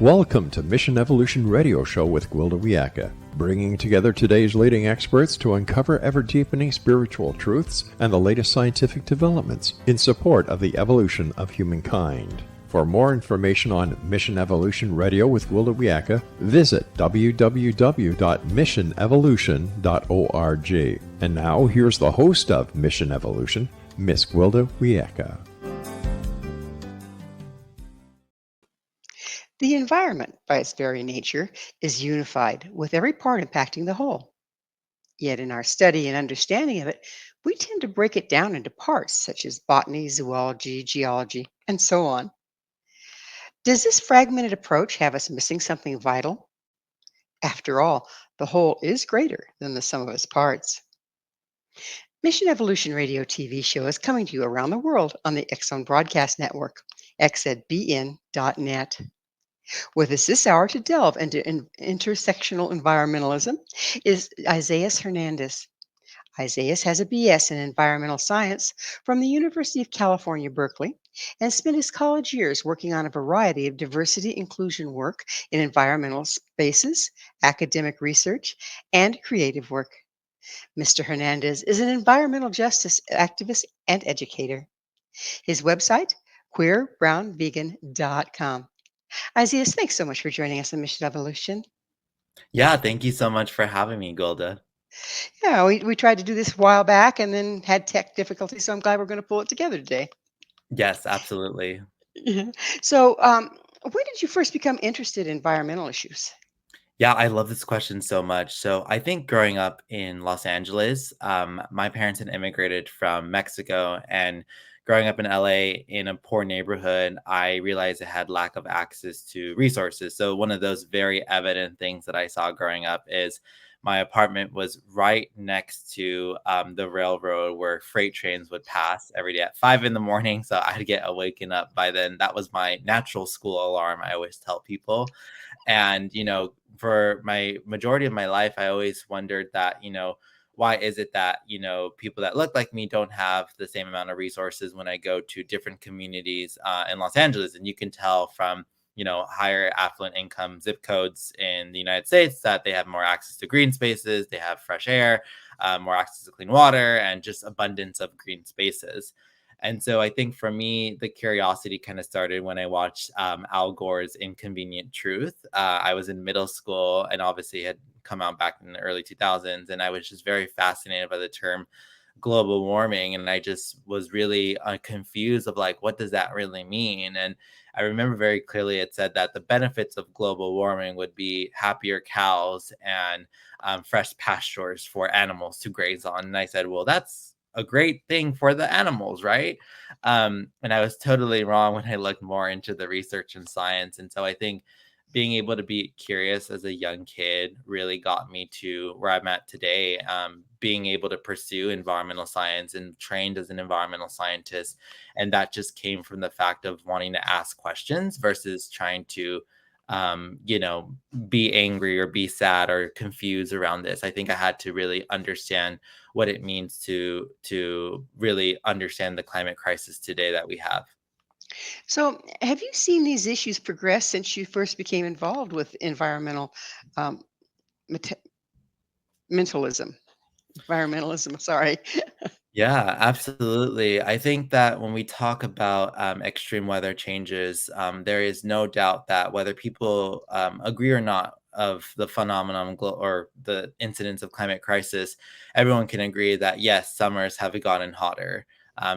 Welcome to Mission Evolution Radio Show with Gwilda Wiyaka, bringing together today's leading experts to uncover ever-deepening spiritual truths and the latest scientific developments in support of the evolution of humankind. For more information on Mission Evolution Radio with Gwilda Wiyaka, visit www.missionevolution.org. And now, here's the host of Mission Evolution, Miss Gwilda Wiyaka. The environment, by its very nature, is unified, with every part impacting the whole. Yet in our study and understanding of it, we tend to break it down into parts such as botany, zoology, geology, and so on. Does this fragmented approach have us missing something vital? After all, the whole is greater than the sum of its parts. Mission Evolution Radio TV show is coming to you around the world on the X-Zone Broadcast Network, xzbn.net. With us this hour to delve into intersectional environmentalism is Isaias Hernandez. Isaias has a BS in environmental science from the University of California, Berkeley, and spent his college years working on a variety of diversity inclusion work in environmental spaces, academic research, and creative work. Mr. Hernandez is an environmental justice activist and educator. His website, queerbrownvegan.com. Isaias, thanks so much for joining us on Mission Evolution. Yeah, thank you so much for having me, Gwilda. Yeah, we tried to do this a while back and then had tech difficulties, so I'm glad we're going to pull it together today. Yes, absolutely. Yeah. So, when did you first become interested in environmental issues? Yeah, I love this question so much. So I think growing up in Los Angeles, my parents had immigrated from Mexico, and growing up in LA in a poor neighborhood, I realized I had lack of access to resources. So one of those very evident things that I saw growing up is my apartment was right next to the railroad where freight trains would pass every day at 5 a.m. So I'd get awakened up by then. That was my natural school alarm, I always tell people. And, for my majority of my life, I always wondered that, why is it that, people that look like me don't have the same amount of resources when I go to different communities in Los Angeles? And you can tell from, higher affluent income zip codes in the United States that they have more access to green spaces, they have fresh air, more access to clean water, and just abundance of green spaces. And so I think for me, the curiosity kind of started when I watched Al Gore's Inconvenient Truth. I was in middle school and obviously had come out back in the early 2000s. And I was just very fascinated by the term global warming. And I just was really confused of like, what does that really mean? And I remember very clearly it said that the benefits of global warming would be happier cows and fresh pastures for animals to graze on. And I said, well, that's a great thing for the animals, right? And I was totally wrong when I looked more into the research and science. And so I think being able to be curious as a young kid really got me to where I'm at today, being able to pursue environmental science and trained as an environmental scientist. And that just came from the fact of wanting to ask questions versus trying to be angry or be sad or confused around this. I think I had to really understand what it means to really understand the climate crisis today that we have. So, have you seen these issues progress since you first became involved with environmental um, meta- mentalism? Environmentalism, sorry. Yeah, absolutely. I think that when we talk about extreme weather changes, there is no doubt that whether people agree or not of the phenomenon or the incidence of climate crisis, everyone can agree that yes, summers have gotten hotter.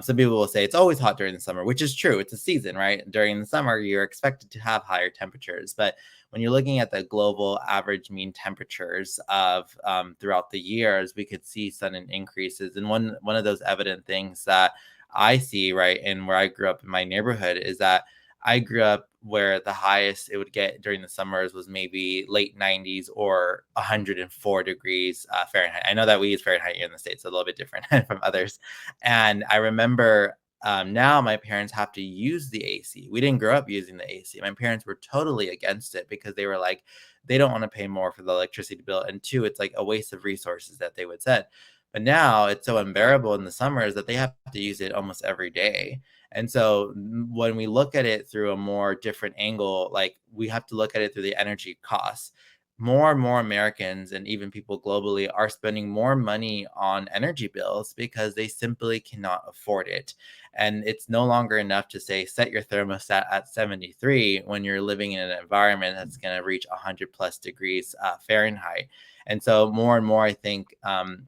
Some people will say it's always hot during the summer, which is true. It's a season, right? During the summer, you're expected to have higher temperatures. But when you're looking at the global average mean temperatures of throughout the years, we could see sudden increases. And one of those evident things that I see, right, and where I grew up in my neighborhood is that I grew up where the highest it would get during the summers was maybe late 90s or 104 degrees Fahrenheit. I know that we use Fahrenheit here in the States, so a little bit different from others. And I remember now my parents have to use the AC. We didn't grow up using the AC. My parents were totally against it because they were like, they don't want to pay more for the electricity bill. And two, it's like a waste of resources that they would set. But now it's so unbearable in the summers that they have to use it almost every day. And so when we look at it through a more different angle, like we have to look at it through the energy costs. More and more Americans and even people globally are spending more money on energy bills because they simply cannot afford it. And it's no longer enough to say set your thermostat at 73 when you're living in an environment that's going to reach 100 plus degrees Fahrenheit. And so more and more, I think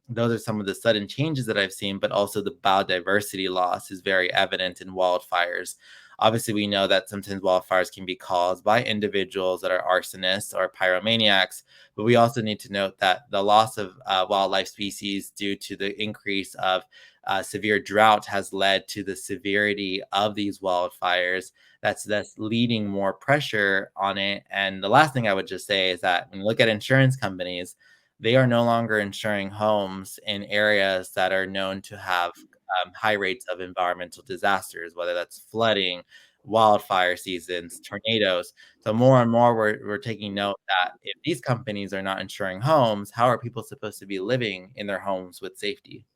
those are some of the sudden changes that I've seen, but also the biodiversity loss is very evident in wildfires. Obviously, we know that sometimes wildfires can be caused by individuals that are arsonists or pyromaniacs, but we also need to note that the loss of wildlife species due to the increase of severe drought has led to the severity of these wildfires. That's leading more pressure on it. And the last thing I would just say is that when you look at insurance companies, they are no longer insuring homes in areas that are known to have high rates of environmental disasters, whether that's flooding, wildfire seasons, tornadoes. So more and more, we're taking note that if these companies are not insuring homes, how are people supposed to be living in their homes with safety?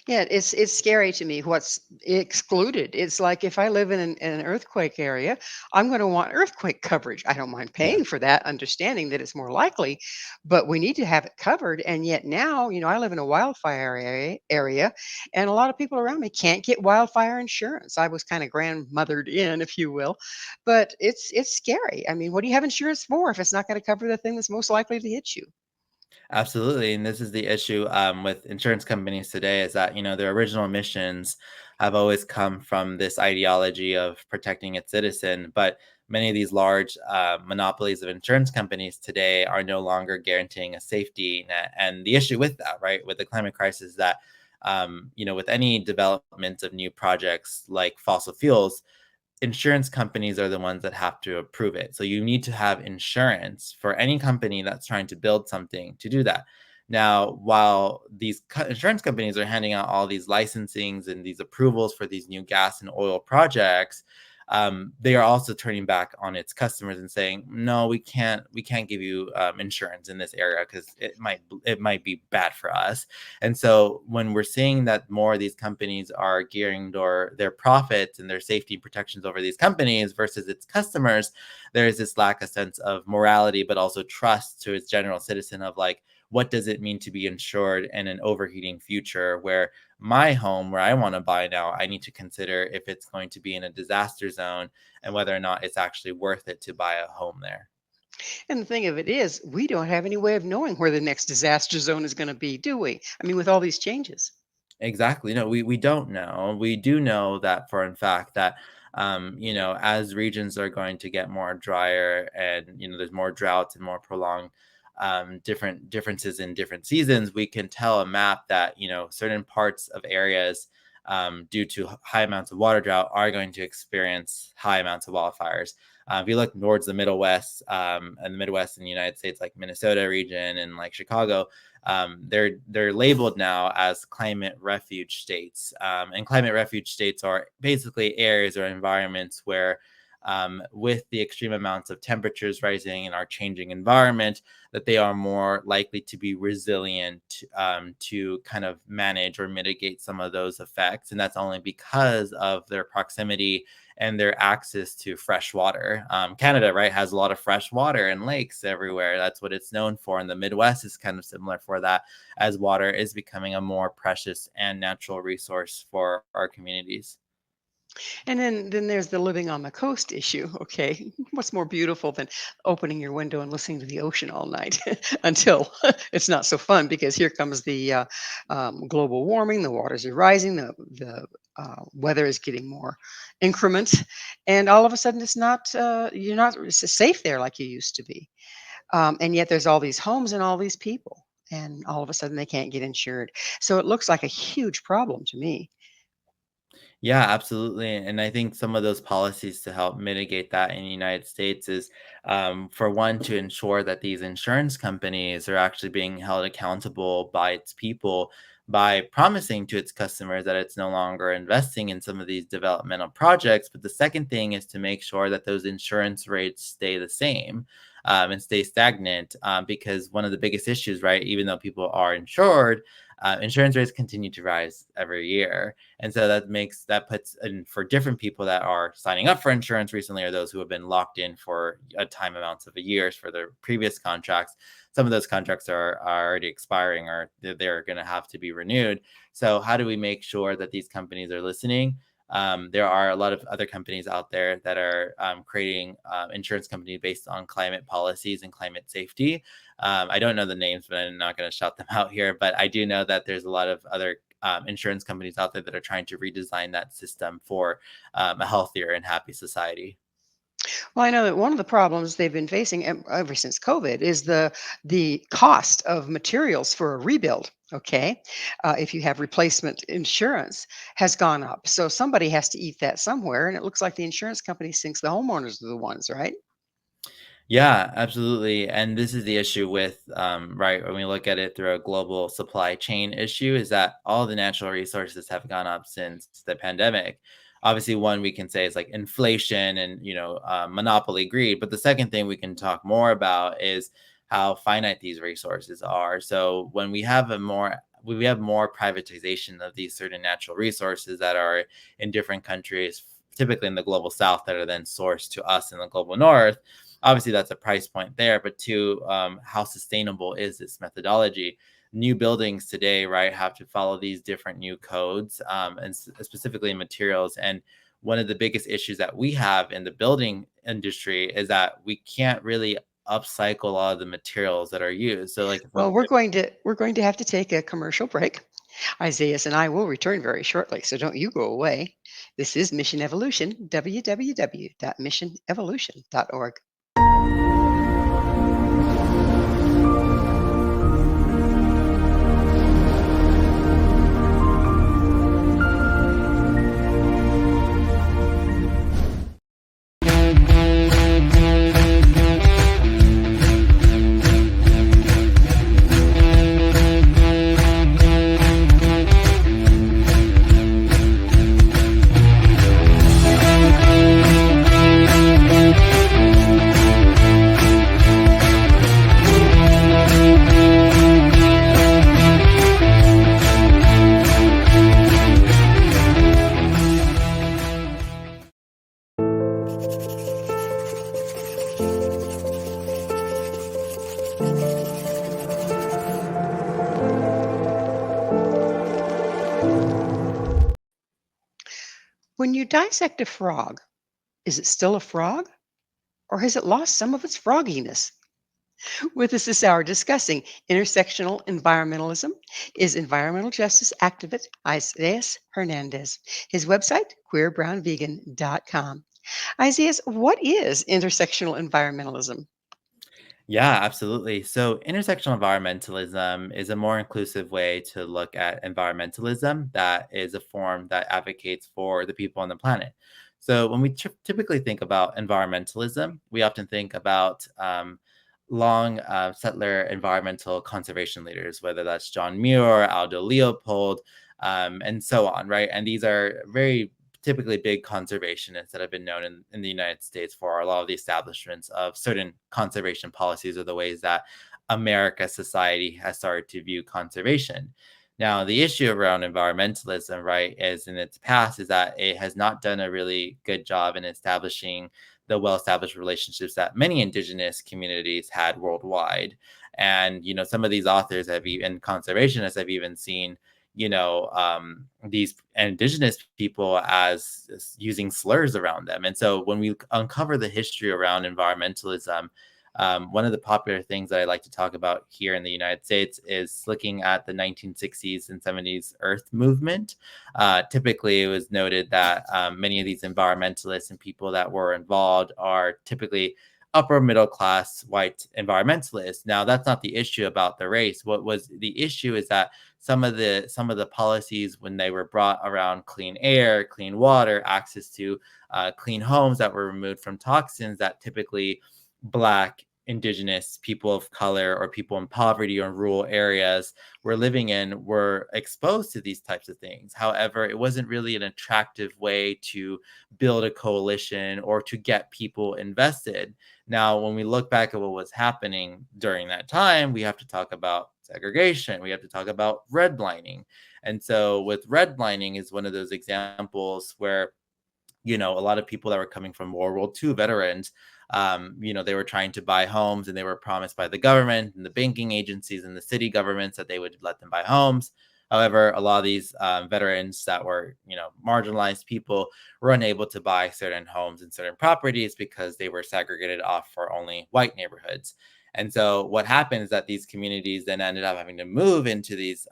Yeah, it's scary to me what's excluded. It's like if I live in an earthquake area, I'm going to want earthquake coverage. I don't mind Yeah. paying for that, understanding that it's more likely, but we need to have it covered. And yet now, I live in a wildfire area, and a lot of people around me can't get wildfire insurance. I was kind of grandmothered in, if you will, but it's scary. I mean, what do you have insurance for if it's not going to cover the thing that's most likely to hit you? Absolutely, and this is the issue with insurance companies today is that their original missions have always come from this ideology of protecting its citizen, but many of these large monopolies of insurance companies today are no longer guaranteeing a safety net. And the issue with that, right, with the climate crisis, is that with any development of new projects like fossil fuels, insurance companies are the ones that have to approve it. So you need to have insurance for any company that's trying to build something to do that. Now, while these insurance companies are handing out all these licensings and these approvals for these new gas and oil projects, they are also turning back on its customers and saying, "No, we can't give you insurance in this area because it might be bad for us." And so when we're seeing that more of these companies are gearing their profits and their safety protections over these companies versus its customers, there is this lack of sense of morality, but also trust to its general citizen of like, what does it mean to be insured in an overheating future where my home where I want to buy now, I need to consider if it's going to be in a disaster zone and whether or not it's actually worth it to buy a home there. And the thing of it is, we don't have any way of knowing where the next disaster zone is going to be, do we? I mean, with all these changes. Exactly. No, we don't know. We do know that for in fact that as regions are going to get more drier and there's more droughts and more prolonged different differences in different seasons, we can tell a map that certain parts of areas due to high amounts of water drought are going to experience high amounts of wildfires. If you look towards the Middle West and the Midwest in the United States, like Minnesota region and like Chicago, they're labeled now as climate refuge states, and climate refuge states are basically areas or environments where with the extreme amounts of temperatures rising in our changing environment, that they are more likely to be resilient to kind of manage or mitigate some of those effects. And that's only because of their proximity and their access to fresh water. Canada, right, has a lot of fresh water and lakes everywhere. That's what it's known for. And the Midwest is kind of similar for that, as water is becoming a more precious and natural resource for our communities. And then there's the living on the coast issue. Okay, what's more beautiful than opening your window and listening to the ocean all night until it's not so fun because here comes the global warming. The waters are rising. The weather is getting more increment, and all of a sudden it's not you're not safe there like you used to be. And yet there's all these homes and all these people, and all of a sudden they can't get insured. So it looks like a huge problem to me. Yeah, absolutely. And I think some of those policies to help mitigate that in the United States is, for one, to ensure that these insurance companies are actually being held accountable by its people by promising to its customers that it's no longer investing in some of these developmental projects. But the second thing is to make sure that those insurance rates stay the same. And stay stagnant because one of the biggest issues, right, even though people are insured, insurance rates continue to rise every year. And so that puts in for different people that are signing up for insurance recently, or those who have been locked in for a time amounts of years for their previous contracts. Some of those contracts are already expiring, or they're going to have to be renewed. So how do we make sure that these companies are listening? There are a lot of other companies out there that are creating insurance companies based on climate policies and climate safety. I don't know the names, but I'm not going to shout them out here. But I do know that there's a lot of other insurance companies out there that are trying to redesign that system for a healthier and happy society. Well, I know that one of the problems they've been facing ever since COVID is the cost of materials for a rebuild. Okay, if you have replacement insurance has gone up, so somebody has to eat that somewhere, and it looks like the insurance company thinks the homeowners are the ones, right? Yeah, absolutely. And this is the issue with, right, when we look at it through a global supply chain issue, is that all the natural resources have gone up since the pandemic. Obviously, one we can say is like inflation and, monopoly greed. But the second thing we can talk more about is how finite these resources are. So when we have more privatization of these certain natural resources that are in different countries, typically in the global south, that are then sourced to us in the global north. Obviously that's a price point there, but two, how sustainable is this methodology? New buildings today, right, have to follow these different new codes, specifically materials. And one of the biggest issues that we have in the building industry is that we can't really upcycle a lot of the materials that are used. So like if Well, we're going to have to take a commercial break. Isaias and I will return very shortly, so don't you go away. This is Mission Evolution, www.missionevolution.org. When you dissect a frog, is it still a frog or has it lost some of its frogginess? With us this hour discussing intersectional environmentalism is environmental justice activist Isaias Hernandez. His website, queerbrownvegan.com. Isaias, what is intersectional environmentalism? Yeah, absolutely. So, intersectional environmentalism is a more inclusive way to look at environmentalism that is a form that advocates for the people on the planet. So, when we typically think about environmentalism, we often think about long settler environmental conservation leaders, whether that's John Muir, Aldo Leopold, and so on, right? And these are very typically big conservationists that have been known in the United States for a lot of the establishments of certain conservation policies or the ways that America society has started to view conservation. Now, the issue around environmentalism, right, is in its past is that it has not done a really good job in establishing the well-established relationships that many indigenous communities had worldwide. And, some of these authors have even conservationists have even seen these indigenous people as using slurs around them. And so when we uncover the history around environmentalism, one of the popular things that I like to talk about here in the United States is looking at the 1960s and 70s Earth movement. Typically, it was noted that many of these environmentalists and people that were involved are typically upper middle class white environmentalists. Now, that's not the issue about the race. What was the issue is that some of the policies when they were brought around clean air, clean water, access to clean homes that were removed from toxins that typically Black, indigenous, people of color, or people in poverty or rural areas were living in were exposed to these types of things. However, it wasn't really an attractive way to build a coalition or to get people invested. Now, when we look back at what was happening during that time, we have to talk about segregation. We have to talk about redlining. And so with redlining is one of those examples where, a lot of people that were coming from World War II veterans, they were trying to buy homes and they were promised by the government and the banking agencies and the city governments that they would let them buy homes. However, a lot of these veterans that were, marginalized people were unable to buy certain homes and certain properties because they were segregated off for only white neighborhoods. And so what happened is that these communities then ended up having to move into these,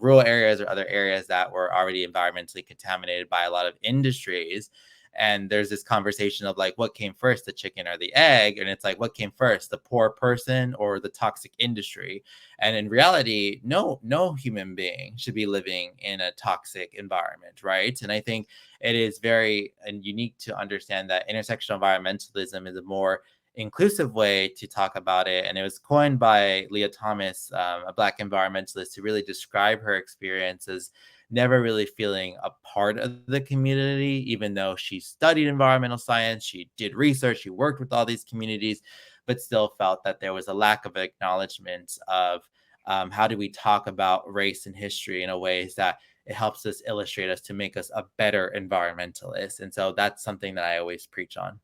rural areas or other areas that were already environmentally contaminated by a lot of industries. And there's this conversation of like, what came first, the chicken or the egg? And it's like, what came first, the poor person or the toxic industry? And in reality, no human being should be living in a toxic environment, right? And I think it is very and unique to understand that intersectional environmentalism is a more inclusive way to talk about it. And it was coined by Leah Thomas, a Black environmentalist, to really describe her experience as never really feeling a part of the community, even though she studied environmental science, she did research, she worked with all these communities, but still felt that there was a lack of acknowledgement of how do we talk about race and history in a ways that it helps us illustrate us to make us a better environmentalist. And so that's something that I always preach on.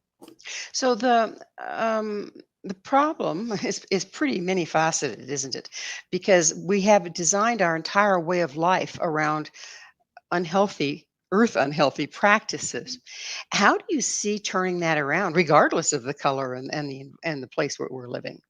So the problem is pretty many faceted, isn't it? Because we have designed our entire way of life around unhealthy practices. How do you see turning that around, regardless of the color and the place where we're living?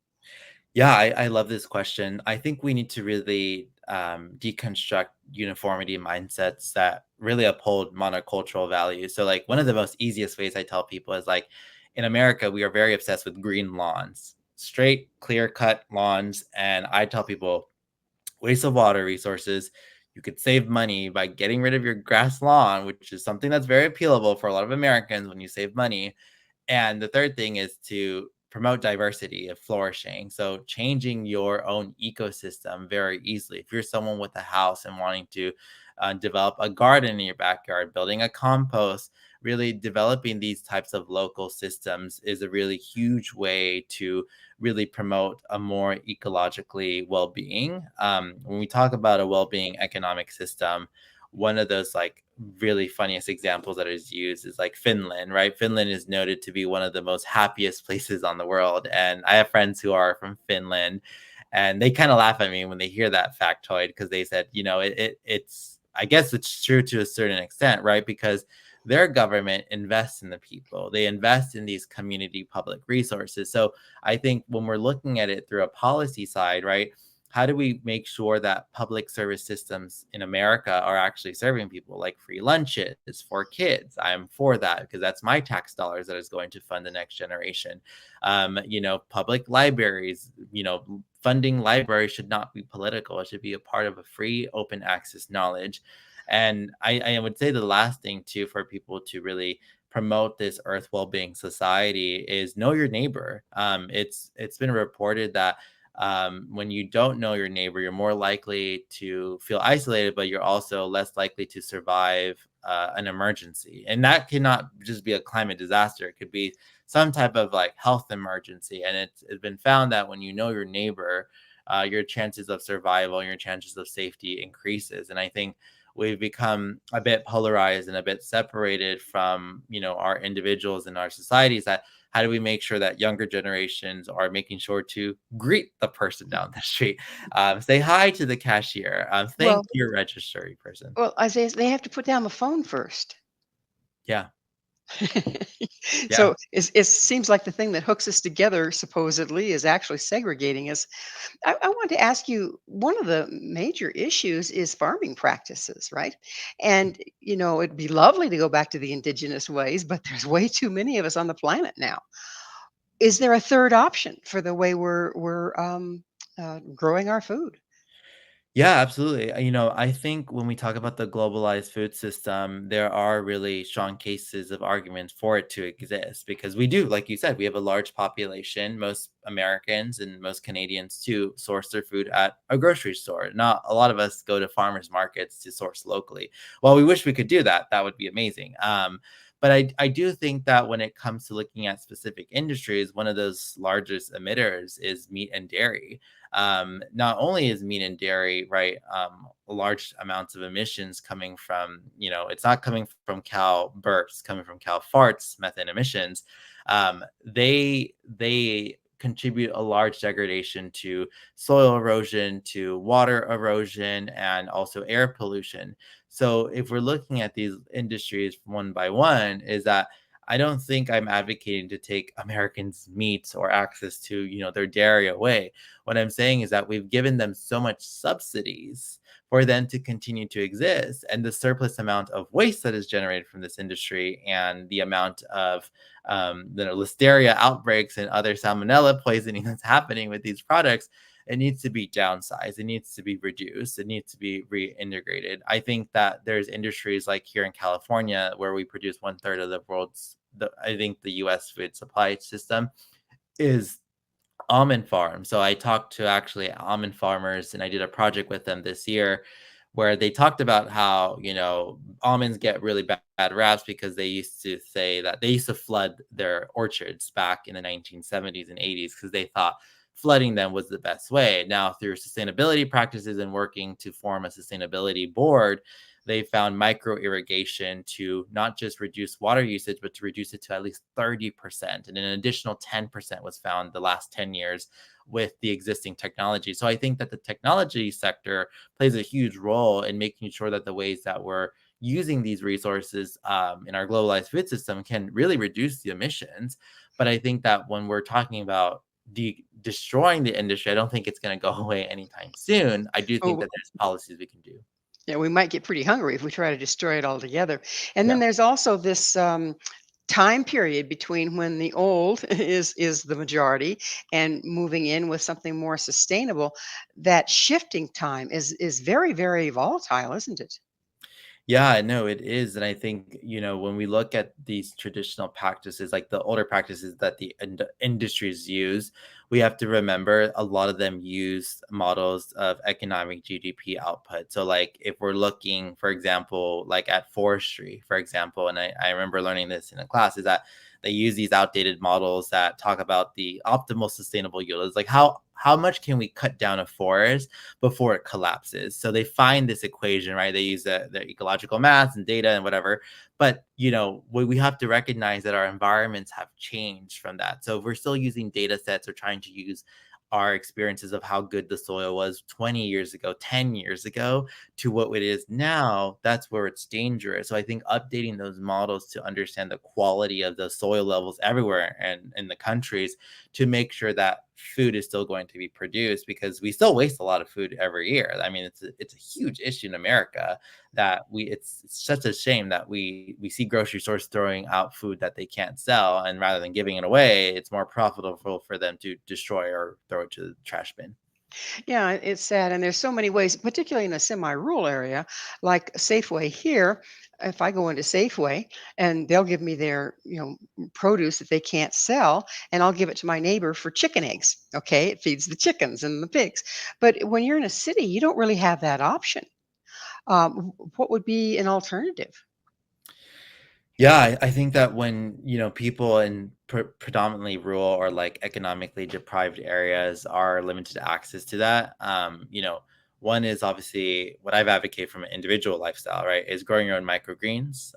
Yeah, I love this question. I think we need to really deconstruct uniformity mindsets that really uphold monocultural values. So, like, one of the most easiest ways I tell people is like, in America, we are very obsessed with green lawns, straight, clear cut lawns. And I tell people, waste of water resources. You could save money by getting rid of your grass lawn, which is something that's very appealable for a lot of Americans when you save money. And the third thing is to promote diversity of flourishing. So changing your own ecosystem very easily. If you're someone with a house and wanting to develop a garden in your backyard, building a compost, really developing these types of local systems is a really huge way to really promote a more ecologically well-being. When we talk about a well-being economic system, one of those like really funniest examples that is used is like Finland, right? Finland is noted to be one of the most happiest places on the world. And I have friends who are from Finland and they kind of laugh at me when they hear that factoid because they said, it's, I guess it's true to a certain extent, right? Because their government invests in the people, they invest in these community public resources. So I think when we're looking at it through a policy side, right? How do we make sure that public service systems in America are actually serving people, like free lunches for kids? I'm for that because that's my tax dollars that is going to fund the next generation. Public libraries, funding libraries should not be political. It should be a part of a free, open access knowledge. And I would say the last thing too for people to really promote this earth well-being society is know your neighbor. It's been reported that when you don't know your neighbor, you're more likely to feel isolated, but you're also less likely to survive an emergency. And that cannot just be a climate disaster. It could be some type of like health emergency. And it's been found that when you know your neighbor, your chances of survival, your chances of safety increases. And I think we've become a bit polarized and a bit separated from, our individuals and our societies. That how do we make sure that younger generations are making sure to greet the person down the street, say hi to the cashier, thank Well, your registry person. well, Isaiah, they have to put down the phone first. Yeah, yeah. So it seems like the thing that hooks us together supposedly is actually segregating us. I want to ask you, one of the major issues is farming practices, right? And it'd be lovely to go back to the indigenous ways, but there's way too many of us on the planet now. Is there a third option for the way we're growing our food? Yeah, absolutely. I think when we talk about the globalized food system, there are really strong cases of arguments for it to exist because we do, like you said, we have a large population, most Americans and most Canadians to source their food at a grocery store. Not a lot of us go to farmers markets to source locally. Well, we wish we could do that. That would be amazing. But I do think that when it comes to looking at specific industries, one of those largest emitters is meat and dairy. Not only is meat and dairy, right, large amounts of emissions coming from, it's not coming from cow burps, coming from cow farts, methane emissions. They contribute a large degradation to soil erosion, to water erosion, and also air pollution. So if we're looking at these industries one by one, is that I don't think I'm advocating to take Americans' meat or access to, their dairy away. What I'm saying is that we've given them so much subsidies for them to continue to exist, and the surplus amount of waste that is generated from this industry, and the amount of listeria outbreaks and other salmonella poisoning that's happening with these products, it needs to be downsized. It needs to be reduced. It needs to be reintegrated. I think that there's industries like here in California where we produce 1/3 of the world's, I think the U.S. food supply system is almond farm. So I talked to actually almond farmers, and I did a project with them this year where they talked about how, almonds get really bad raps because they used to say that they used to flood their orchards back in the 1970s and 80s because they thought flooding them was the best way. Now, through sustainability practices and working to form a sustainability board, they found micro irrigation to not just reduce water usage, but to reduce it to at least 30%. And an additional 10% was found the last 10 years with the existing technology. So I think that the technology sector plays a huge role in making sure that the ways that we're using these resources in our globalized food system can really reduce the emissions. But I think that when we're talking about destroying the industry, I don't think it's going to go away anytime soon. I do think Oh, that there's policies we can do. yeah, we might get pretty hungry if we try to destroy it altogether. And Yeah. then there's also this time period between when the old is the majority and moving in with something more sustainable. That shifting time is very, very volatile, isn't it? Yeah, no, it is. And I think, when we look at these traditional practices, like the older practices that the industries use, we have to remember a lot of them use models of economic GDP output. So, like, if we're looking, for example, like at forestry, for example, and I remember learning this in a class, is that they use these outdated models that talk about the optimal sustainable yield. It's like how much can we cut down a forest before it collapses? So they find this equation, right? They use the ecological math and data and whatever. But we have to recognize that our environments have changed from that. So if we're still using data sets or trying to use our experiences of how good the soil was 20 years ago, 10 years ago, to what it is now, that's where it's dangerous. So I think updating those models to understand the quality of the soil levels everywhere and in the countries to make sure that food is still going to be produced, because we still waste a lot of food every year. I mean, it's a huge issue in America that it's such a shame that we see grocery stores throwing out food that they can't sell, and rather than giving it away, it's more profitable for them to destroy or throw it to the trash bin. Yeah, it's sad. And there's so many ways, particularly in a semi-rural area like Safeway here. If I go into Safeway and they'll give me their, produce that they can't sell, and I'll give it to my neighbor for chicken eggs. Okay, it feeds the chickens and the pigs. But when you're in a city, you don't really have that option. What would be an alternative? Yeah, I think that when, people in predominantly rural or like economically deprived areas are limited access to that, one is obviously what I've advocated from an individual lifestyle, right? Is growing your own microgreens.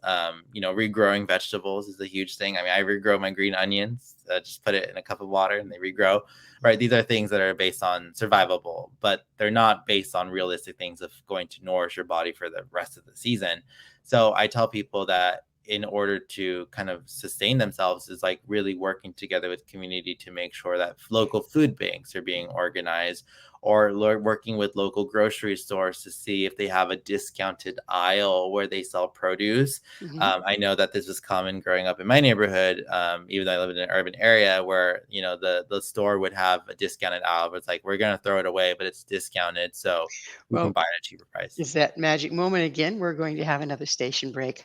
Regrowing vegetables is a huge thing. I mean, I regrow my green onions, just put it in a cup of water and they regrow, right? These are things that are based on survivable, but they're not based on realistic things of going to nourish your body for the rest of the season. So I tell people that in order to kind of sustain themselves is like really working together with community to make sure that local food banks are being organized, or working with local grocery stores to see if they have a discounted aisle where they sell produce. Mhm. I know that this was common growing up in my neighborhood, even though I live in an urban area where, the store would have a discounted aisle, but it's like, we're going to throw it away, but it's discounted. So we can Well, buy it at a cheaper price. is that magic moment again? We're going to have another station break.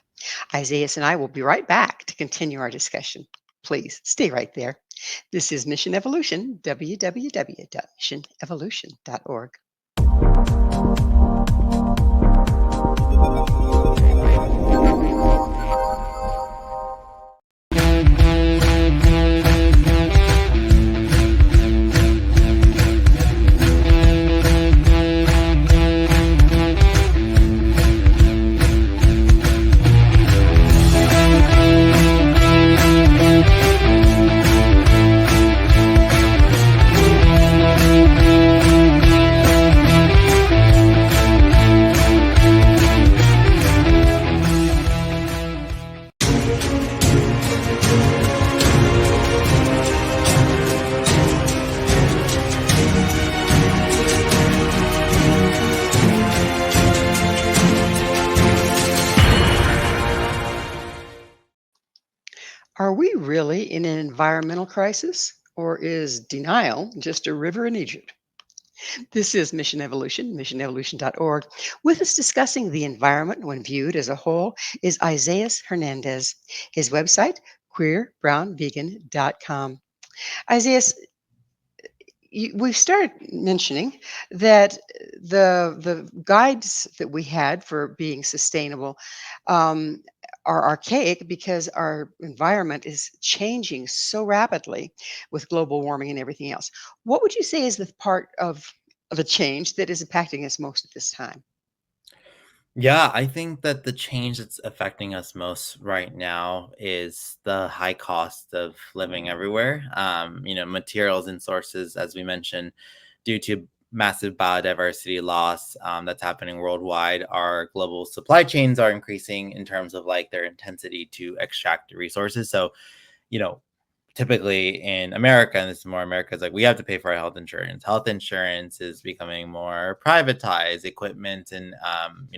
Isaias and I will be right back to continue our discussion. Please stay right there. This is Mission Evolution, www.missionevolution.org. Are we really in an environmental crisis, or is denial just a river in Egypt? This is Mission Evolution, missionevolution.org. With us discussing the environment when viewed as a whole is Isaias Hernandez. His website, queerbrownvegan.com. Isaias, we've started mentioning that the guides that we had for being sustainable um, are archaic because our environment is changing so rapidly with global warming and everything else. What would you say is the part of a change that is impacting us most at this time? Yeah, I think that the change that's affecting us most right now is the high cost of living everywhere. Materials and sources, as we mentioned, due to massive biodiversity loss that's happening worldwide, our global supply chains are increasing in terms of like their intensity to extract the resources. So, you know, typically in America, and this is more America, is like we have to pay for our health insurance. Health insurance is becoming more privatized. Equipment and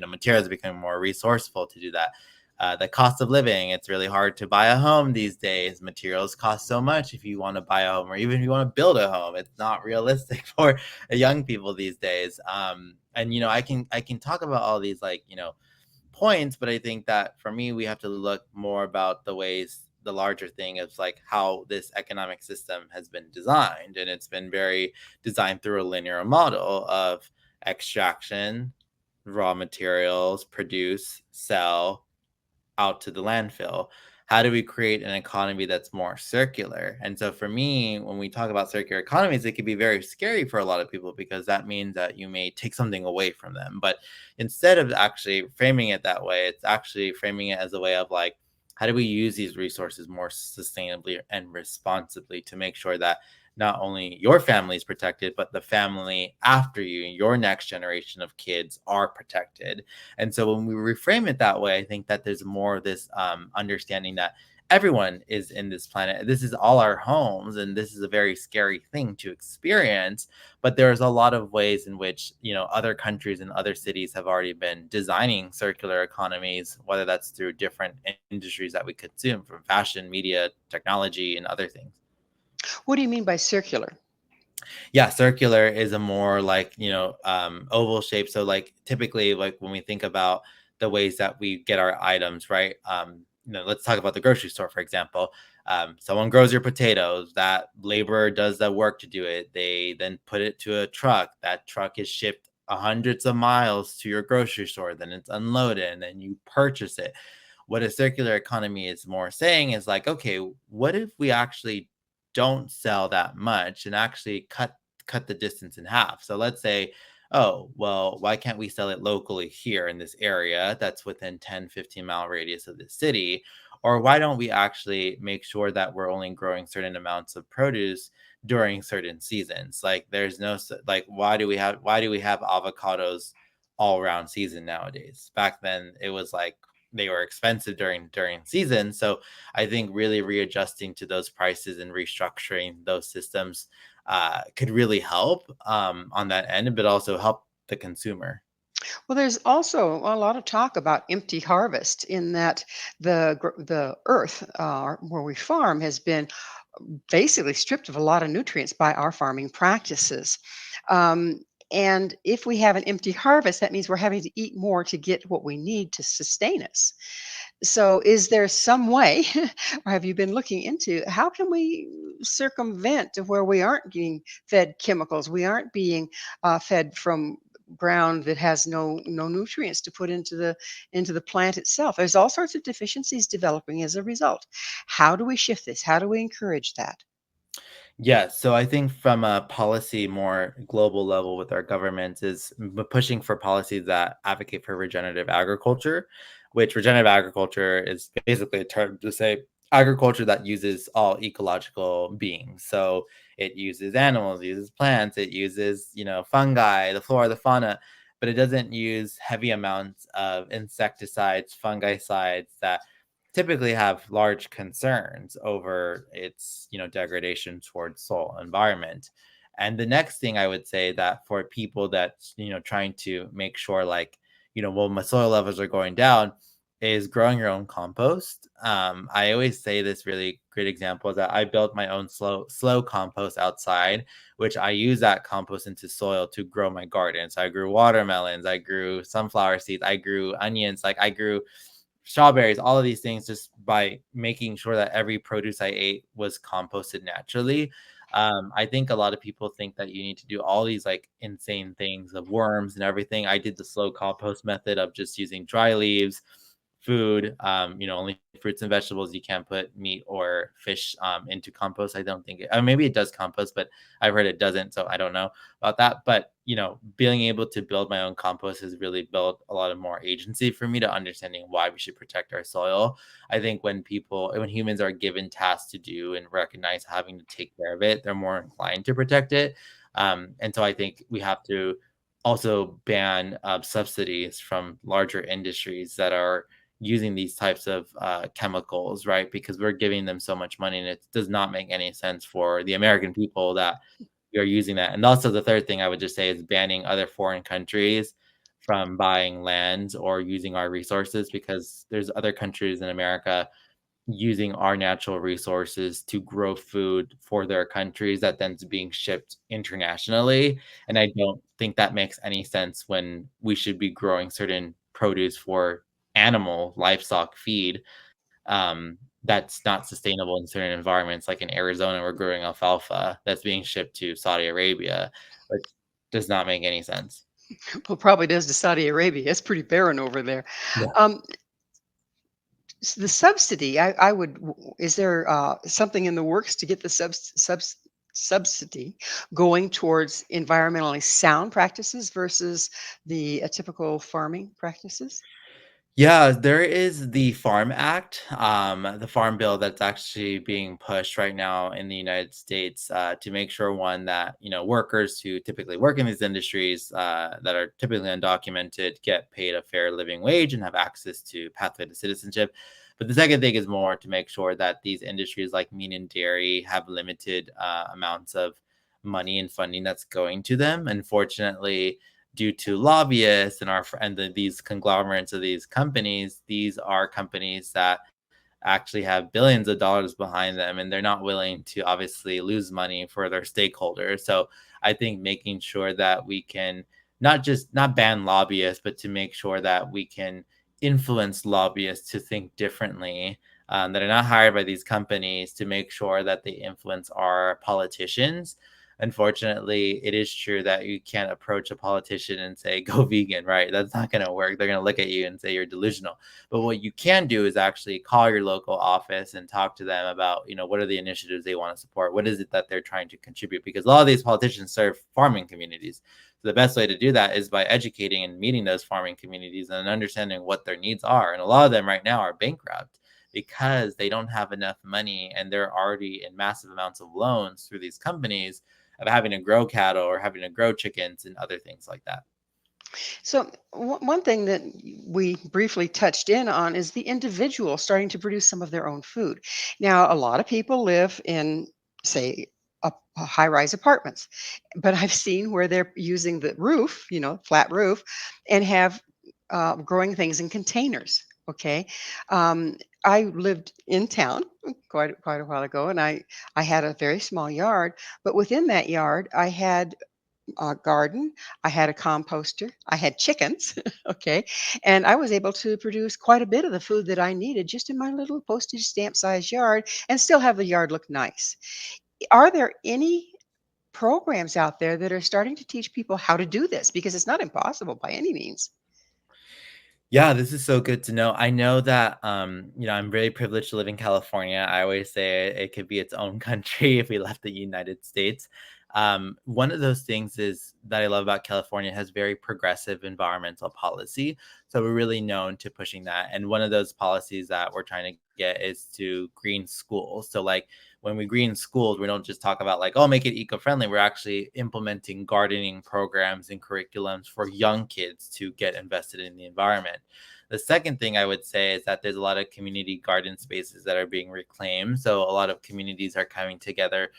materials are becoming more resourceful to do that. The cost of living, it's really hard to buy a home these days. Materials cost so much if you want to buy a home, or even if you want to build a home. It's not realistic for young people these days. I can talk about all these points, but I think that for me, we have to look more about the larger thing of like how this economic system has been designed. And it's been very designed through a linear model of extraction, raw materials, produce, sell, out to the landfill. How do we create an economy that's more circular? And so for me, when we talk about circular economies, it can be very scary for a lot of people because that means that you may take something away from them. But instead of actually framing it that way, it's actually framing it as a way of like, how do we use these resources more sustainably and responsibly to make sure that not only your family is protected, but the family after you, your next generation of kids are protected. And so when we reframe it that way, I think that there's more of this understanding that everyone is in this planet. This is all our homes, and this is a very scary thing to experience. But there's a lot of ways in which other countries and other cities have already been designing circular economies, whether that's through different industries that we consume, from fashion, media, technology, and other things. What do you mean by circular? Yeah, circular is a more like, oval shape. So like typically like when we think about the ways that we get our items, right? Let's talk about the grocery store, for example. Someone grows your potatoes, that laborer does the work to do it. They then put it to a truck. That truck is shipped hundreds of miles to your grocery store. Then it's unloaded and then you purchase it. What a circular economy is more saying is like, okay, what if we actually don't sell that much and actually cut the distance in half? So let's say, oh, well, why can't we sell it locally here in this area that's within 10-15 mile radius of the city? Or why don't we actually make sure that we're only growing certain amounts of produce during certain seasons? Like there's no like why do we have avocados all around season nowadays? Back then it was like they were expensive during season. So I think really readjusting to those prices and restructuring those systems could really help on that end, but also help the consumer. Well, there's also a lot of talk about empty harvest in that the earth where we farm has been basically stripped of a lot of nutrients by our farming practices. Um, and if we have an empty harvest, that means we're having to eat more to get what we need to sustain us. So, is there some way, or have you been looking into how can we circumvent to where we aren't being fed chemicals, we aren't being fed from ground that has no nutrients to put into the plant itself? There's all sorts of deficiencies developing as a result. How do we shift this? How do we encourage that? Yeah, so I think from a policy more global level with our government is pushing for policies that advocate for regenerative agriculture, which regenerative agriculture is basically a term to say agriculture that uses all ecological beings. So it uses animals, it uses plants, it uses, fungi, the flora, the fauna, but it doesn't use heavy amounts of insecticides, fungicides that typically have large concerns over its degradation towards soil environment. And the next thing I would say that for people that trying to make sure like well, my soil levels are going down, is growing your own compost. I always say this really great example is that I built my own slow compost outside, which I use that compost into soil to grow my garden. So I grew watermelons, I grew sunflower seeds, I grew onions, like I grew strawberries, all of these things just by making sure that every produce I ate was composted naturally. I think a lot of people think that you need to do all these like insane things of worms and everything. I did the slow compost method of just using dry leaves, food, only fruits and vegetables. You can't put meat or fish into compost. I don't think maybe it does compost, but I've heard it doesn't. So I don't know about that. But, being able to build my own compost has really built a lot of more agency for me to understanding why we should protect our soil. I think when humans are given tasks to do and recognize having to take care of it, they're more inclined to protect it. And so I think we have to also ban subsidies from larger industries that are using these types of chemicals, right? Because we're giving them so much money, and it does not make any sense for the American people that we are using that. And also, the third thing I would just say is banning other foreign countries from buying land or using our resources, because there's other countries in America using our natural resources to grow food for their countries that then is being shipped internationally. And I don't think that makes any sense when we should be growing certain produce for animal livestock feed. That's not sustainable in certain environments. Like in Arizona, we're growing alfalfa that's being shipped to Saudi Arabia, which does not make any sense. Well, probably does to Saudi Arabia. It's pretty barren over there. Yeah. Um, the subsidy, I would, is there something in the works to get the subsidy going towards environmentally sound practices versus the typical farming practices? Yeah, there is the Farm Act, the farm bill that's actually being pushed right now in the United States to make sure one that workers who typically work in these industries that are typically undocumented get paid a fair living wage and have access to pathway to citizenship. But the second thing is more to make sure that these industries like meat and dairy have limited amounts of money and funding that's going to them. Unfortunately, due to lobbyists and these conglomerates of these companies, these are companies that actually have billions of dollars behind them, and they're not willing to obviously lose money for their stakeholders. So I think making sure that we can not ban lobbyists, but to make sure that we can influence lobbyists to think differently, that are not hired by these companies, to make sure that they influence our politicians. Unfortunately, it is true that you can't approach a politician and say, go vegan, right? That's not going to work. They're going to look at you and say you're delusional. But what you can do is actually call your local office and talk to them about, what are the initiatives they want to support? What is it that they're trying to contribute? Because a lot of these politicians serve farming communities. So the best way to do that is by educating and meeting those farming communities and understanding what their needs are. And a lot of them right now are bankrupt because they don't have enough money and they're already in massive amounts of loans through these companies of having to grow cattle or having to grow chickens and other things like that. So, one thing that we briefly touched in on is the individual starting to produce some of their own food. Now, a lot of people live in, say, a high-rise apartments, but I've seen where they're using the roof, flat roof, and have growing things in containers. Okay, I lived in town quite a while ago, and I had a very small yard, but within that yard, I had garden. I had a composter. I had chickens. Okay. And I was able to produce quite a bit of the food that I needed just in my little postage stamp sized yard and still have the yard look nice. Are there any programs out there that are starting to teach people how to do this? Because it's not impossible by any means. Yeah, this is so good to know. I know that, I'm really privileged to live in California. I always say it could be its own country if we left the United States. One of those things is that I love about California has very progressive environmental policy. So we're really known to pushing that. And one of those policies that we're trying to get is to green schools. So like when we green schools, we don't just talk about like, oh, make it eco-friendly. We're actually implementing gardening programs and curriculums for young kids to get invested in the environment. The second thing I would say is that there's a lot of community garden spaces that are being reclaimed. So a lot of communities are coming together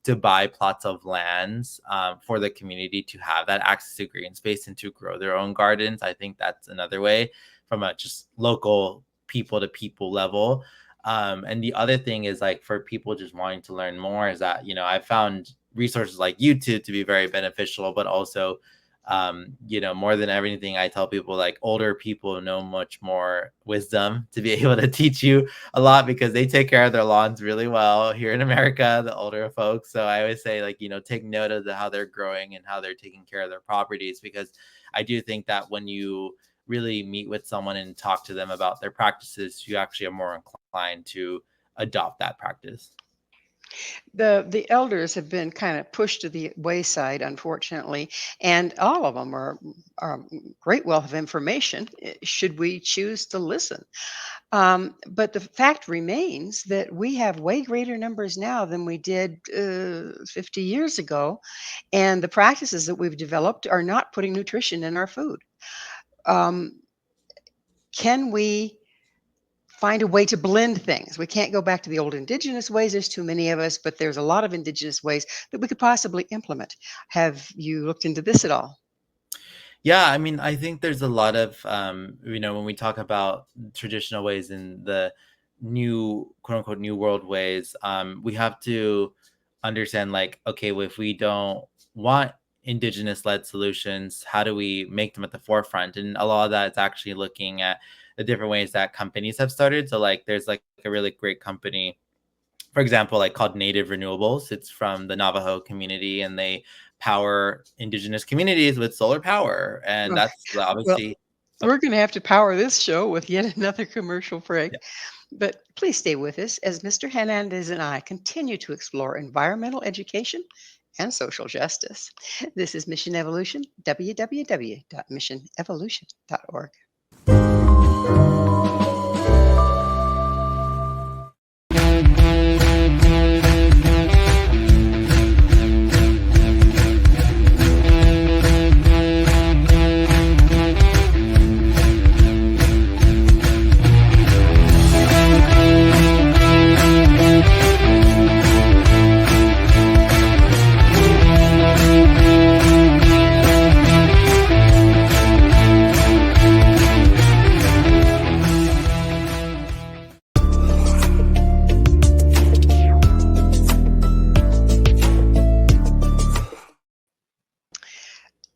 to buy plots of lands for the community to have that access to green space and to grow their own gardens. I think that's another way from a just local people to people level. And the other thing is like for people just wanting to learn more is that, I found resources like YouTube to be very beneficial, but also, more than everything, I tell people like older people know much more wisdom to be able to teach you a lot because they take care of their lawns really well here in America, the older folks. So I always say, like, take note of how they're growing and how they're taking care of their properties, because I do think that when you really meet with someone and talk to them about their practices, you actually are more inclined to adopt that practice. The elders have been kind of pushed to the wayside, unfortunately, and all of them are great wealth of information. Should we choose to listen? But the fact remains that we have way greater numbers now than we did 50 years ago, and the practices that we've developed are not putting nutrition in our food. Um, can we find a way to blend things? We can't go back to the old indigenous ways. There's too many of us, but there's a lot of indigenous ways that we could possibly implement. Have you looked into this at all? Yeah, I mean, I think there's a lot of, when we talk about traditional ways and the new, quote unquote, new world ways, we have to understand, like, okay, well, if we don't want indigenous led solutions, how do we make them at the forefront? And a lot of that is actually looking at the different ways that companies have started. So, like, there's like a really great company, for example, like called Native Renewables. It's from the Navajo community, and they power indigenous communities with solar power. And Oh, that's well, obviously, oh, we're going to have to power this show with yet another commercial break. yeah. But please stay with us as Mr. Hernandez and I continue to explore environmental education and social justice. This is Mission Evolution, www.missionevolution.org.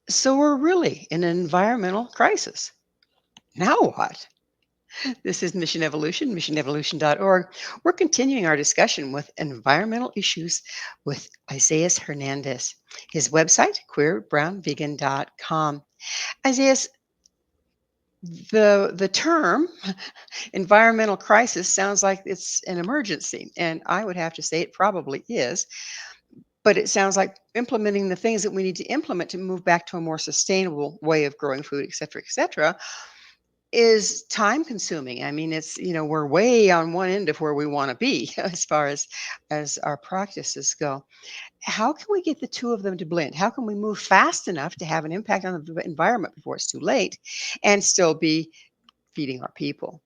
So we're really in an environmental crisis. Now what? This is Mission Evolution, missionevolution.org. We're continuing our discussion with environmental issues with Isaias Hernandez. His website, queerbrownvegan.com. Isaias, the term environmental crisis sounds like it's an emergency, and I would have to say it probably is. But it sounds like implementing the things that we need to implement to move back to a more sustainable way of growing food, et cetera, is time consuming. I mean, it's, we're way on one end of where we want to be as far as our practices go. How can we get the two of them to blend? How can we move fast enough to have an impact on the environment before it's too late and still be feeding our people?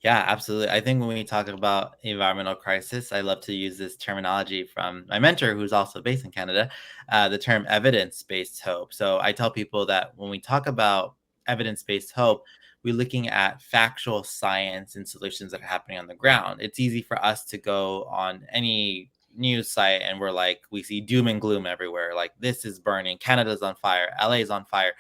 Yeah, absolutely. I think when we talk about environmental crisis, I love to use this terminology from my mentor, who's also based in Canada, the term evidence-based hope. So I tell people that when we talk about evidence-based hope, we're looking at factual science and solutions that are happening on the ground. It's easy for us to go on any news site and we're like, we see doom and gloom everywhere. Like, this is burning, Canada's on fire, LA is on fire,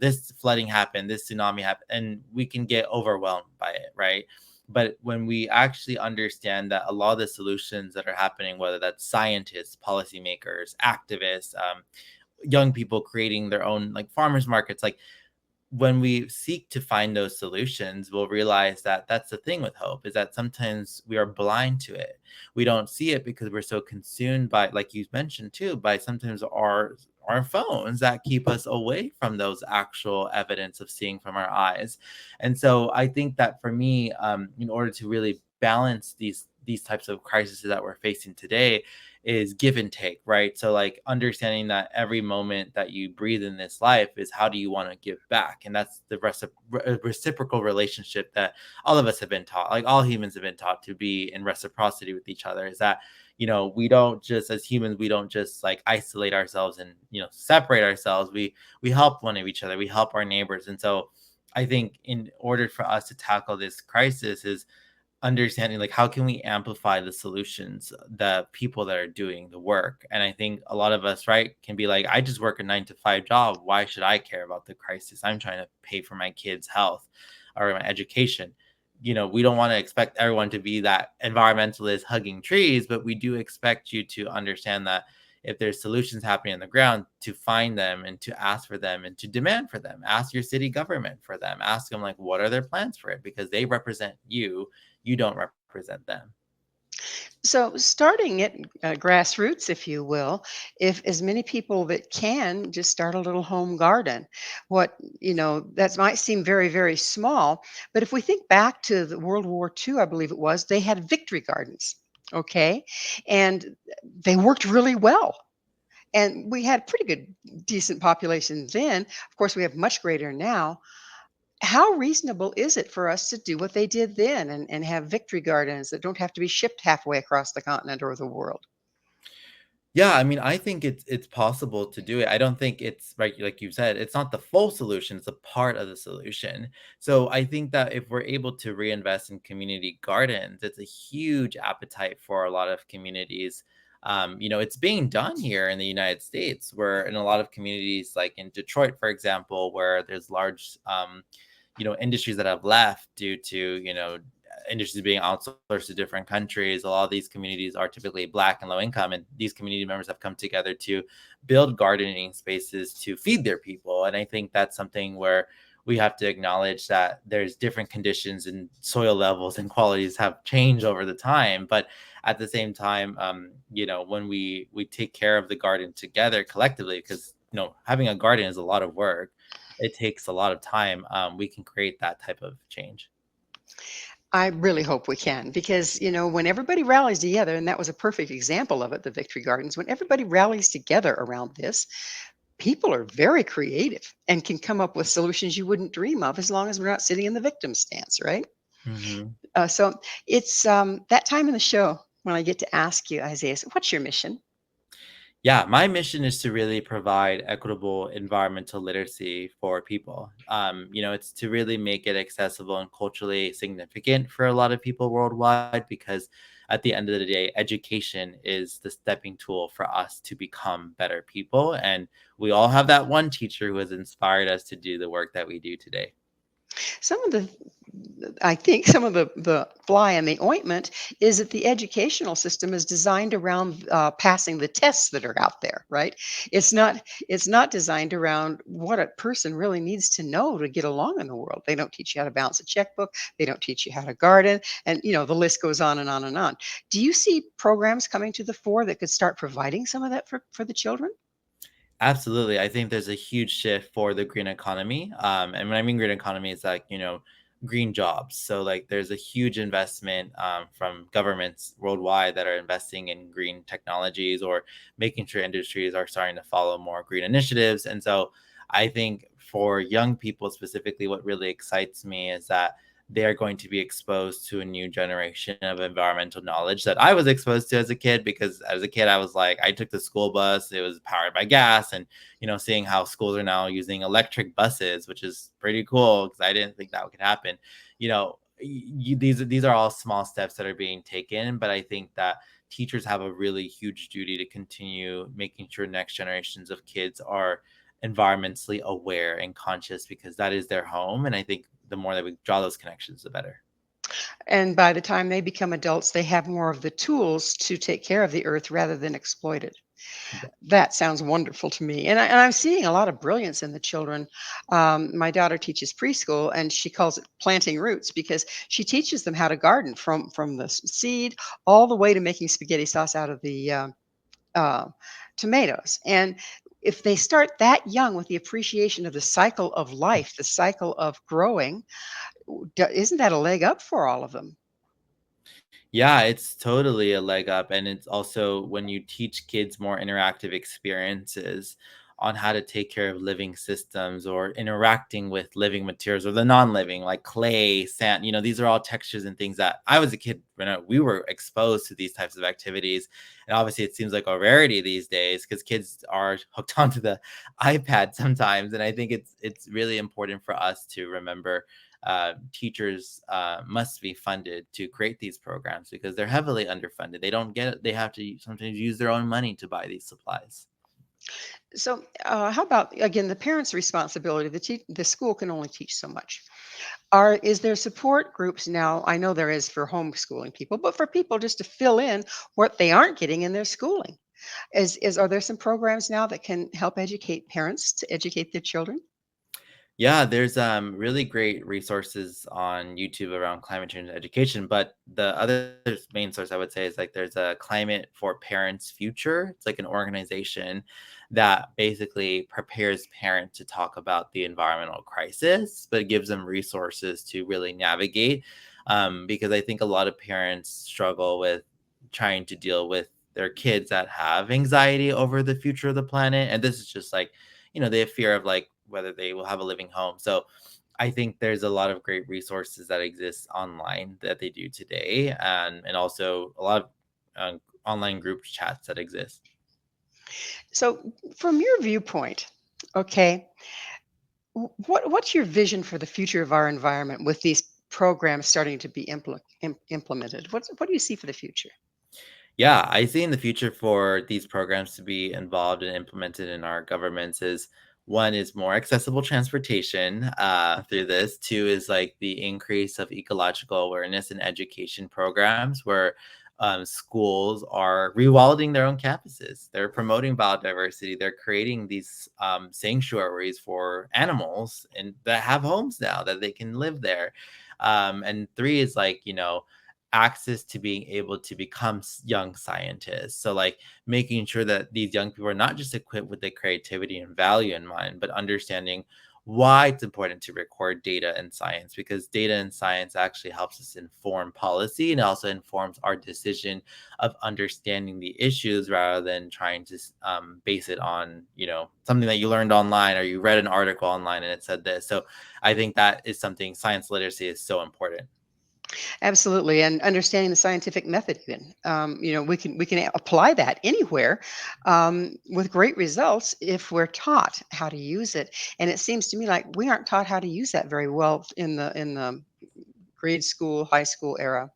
this flooding happened, this tsunami happened, and we can get overwhelmed by it, right? But when we actually understand that a lot of the solutions that are happening, whether that's scientists, policymakers, activists, young people creating their own like farmers markets, like, when we seek to find those solutions, we'll realize that that's the thing with hope, is that sometimes we are blind to it. We don't see it because we're so consumed by, like you mentioned too, by sometimes our phones that keep us away from those actual evidence of seeing from our eyes. And so I think that for me, in order to really balance these types of crises that we're facing today, is give and take, right? So like understanding that every moment that you breathe in this life is how do you want to give back? And that's the reciprocal relationship that all of us have been taught, like all humans have been taught to be in reciprocity with each other, is that, we don't just, as humans, we don't just like isolate ourselves and, separate ourselves. We help one of each other. We help our neighbors. And so I think in order for us to tackle this crisis is understanding like how can we amplify the solutions, the people that are doing the work. And I think a lot of us, right, can be like, I just work a 9 to 5 job, why should I care about the crisis? I'm trying to pay for my kids' health or my education. We don't want to expect everyone to be that environmentalist hugging trees, but we do expect you to understand that if there's solutions happening on the ground, to find them and to ask for them and to demand for them. Ask your city government for them. Ask them like, what are their plans for it? Because they represent you, you don't represent them. So, starting at grassroots, if you will, if as many people that can just start a little home garden, that might seem very, very small. But if we think back to the World War II, I believe it was, they had victory gardens. Okay. And they worked really well. And we had pretty good, decent population then. Of course, we have much greater now. How reasonable is it for us to do what they did then and have victory gardens that don't have to be shipped halfway across the continent or the world? Yeah, I mean, I think it's possible to do it. I don't think it's right, like you said, it's not the full solution, it's a part of the solution. So I think that if we're able to reinvest in community gardens, it's a huge appetite for a lot of communities. It's being done here in the United States, where in a lot of communities, like in Detroit, for example, where there's large industries that have left due to, industries being outsourced to different countries. A lot of these communities are typically Black and low income, and these community members have come together to build gardening spaces to feed their people. And I think that's something where we have to acknowledge that there's different conditions and soil levels and qualities have changed over the time. But at the same time, when we take care of the garden together collectively, because having a garden is a lot of work, it takes a lot of time. We can create that type of change. I really hope we can because, when everybody rallies together, and that was a perfect example of it, the Victory Gardens, when everybody rallies together around this, people are very creative and can come up with solutions you wouldn't dream of as long as we're not sitting in the victim stance, right? Mhm. So it's that time in the show when I get to ask you, Isaiah, so what's your mission? Yeah, my mission is to really provide equitable environmental literacy for people. It's to really make it accessible and culturally significant for a lot of people worldwide because at the end of the day, education is the stepping tool for us to become better people. And we all have that one teacher who has inspired us to do the work that we do today. Some of the I think some of the fly in the ointment is that the educational system is designed around passing the tests that are out there, right? It's not designed around what a person really needs to know to get along in the world. They don't teach you how to balance a checkbook. They don't teach you how to garden, and the list goes on and on and on. Do you see programs coming to the fore that could start providing some of that for the children? Absolutely. I think there's a huge shift for the green economy. And when I mean green economy, it's like, green jobs. So, like, there's a huge investment from governments worldwide that are investing in green technologies or making sure industries are starting to follow more green initiatives. And so, I think for young people specifically, what really excites me is that they are going to be exposed to a new generation of environmental knowledge that I was exposed to as a kid, because as a kid I was like, I took the school bus, it was powered by gas, and seeing how schools are now using electric buses, which is pretty cool because I didn't think that could happen. These are all small steps that are being taken, but I think that teachers have a really huge duty to continue making sure next generations of kids are environmentally aware and conscious, because that is their home. And I think the more that we draw those connections, the better. And by the time they become adults, they have more of the tools to take care of the earth rather than exploit it. Yeah. That sounds wonderful to me, and I'm seeing a lot of brilliance in the children. My daughter teaches preschool, and she calls it planting roots because she teaches them how to garden from the seed all the way to making spaghetti sauce out of the uh, tomatoes. And if they start that young with the appreciation of the cycle of life, the cycle of growing, isn't that a leg up for all of them? Yeah, it's totally a leg up. And it's also when you teach kids more interactive experiences, on how to take care of living systems or interacting with living materials or the non-living like clay, sand. These are all textures and things that I was a kid when we were exposed to these types of activities. And obviously it seems like a rarity these days because kids are hooked onto the iPad sometimes. And I think it's really important for us to remember teachers must be funded to create these programs because they're heavily underfunded. They don't get it. They have to sometimes use their own money to buy these supplies. So, how about again the parents' responsibility? The school can only teach so much. Is there support groups now? I know there is for homeschooling people, but for people just to fill in what they aren't getting in their schooling. Are there some programs now that can help educate parents to educate their children? Yeah, there's really great resources on YouTube around climate change education, but the other main source I would say is like there's a Climate for Parents Future. It's like an organization that basically prepares parents to talk about the environmental crisis, but it gives them resources to really navigate. Because I think a lot of parents struggle with trying to deal with their kids that have anxiety over the future of the planet, and this is just like they have fear of like whether they will have a living home. So I think there's a lot of great resources that exist online that they do today, and also a lot of online group chats that exist. So, from your viewpoint, okay, what's your vision for the future of our environment with these programs starting to be implemented? What do you see for the future? Yeah, I see in the future for these programs to be involved and implemented in our governments is one is more accessible transportation through this. Two is like the increase of ecological awareness and education programs where schools are rewilding their own campuses. They're promoting biodiversity. They're creating these sanctuaries for animals and that have homes now that they can live there. And three is like, access to being able to become young scientists. So, like making sure that these young people are not just equipped with the creativity and value in mind, but understanding why it's important to record data and science because data and science actually helps us inform policy and also informs our decision of understanding the issues rather than trying to base it on something that you learned online or you read an article online and it said this. So I think that is something science literacy is so important. Absolutely, and understanding the scientific method. Even we can apply that anywhere with great results if we're taught how to use it. And it seems to me like we aren't taught how to use that very well in the grade school, high school era.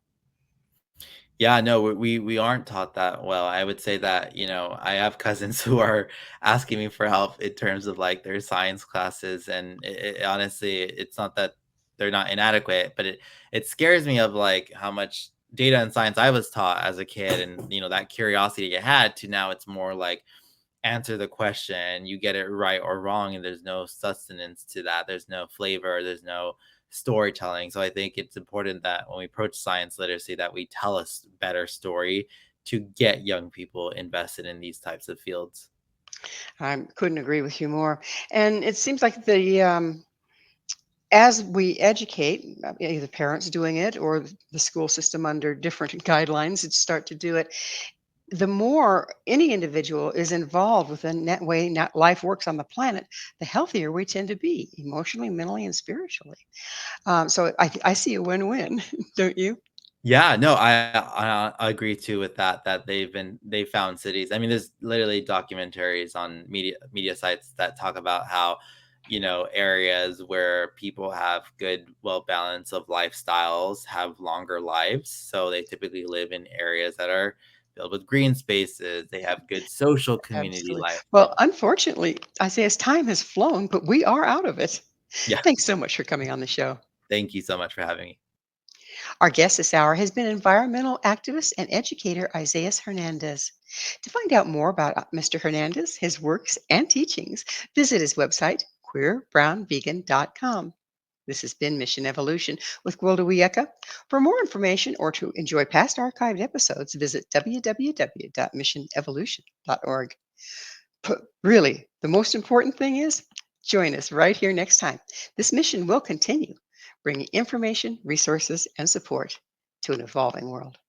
Yeah, no, we aren't taught that well. I would say that, I have cousins who are asking me for help in terms of like their science classes, and honestly, it's not that they're not inadequate, but it scares me of like how much data and science I was taught as a kid, and that curiosity you had to now it's more like answer the question, you get it right or wrong, and there's no sustenance to that. There's no flavor, there's no storytelling. So I think it's important that when we approach science literacy that we tell a better story to get young people invested in these types of fields. I couldn't agree with you more. And it seems like the as we educate, either parents doing it or the school system under different guidelines that start to do it, the more any individual is involved with the net way not life works on the planet, the healthier we tend to be emotionally, mentally, and spiritually. So I see a win-win, don't you? Yeah, no, I agree too with that. That they found cities. I mean, there's literally documentaries on media sites that talk about how areas where people have good well balance of lifestyles have longer lives. So they typically live in areas that are filled with green spaces. They have good social community Absolutely. life. Well, So unfortunately, I say as time has flown, but we are out of it. yeah, Thanks so much for coming on the show. thank you so much for having me. Our guest this hour has been environmental activist and educator Isaias Hernandez. To find out more about Mr. Hernandez, his works, and teachings, visit his website, queerbrownvegan.com. This has been Mission Evolution with Gwilda Wiyaka. For more information or to enjoy past archived episodes, visit www.missionevolution.org. But really, the most important thing is join us right here next time. This mission will continue, bringing information, resources, and support to an evolving world.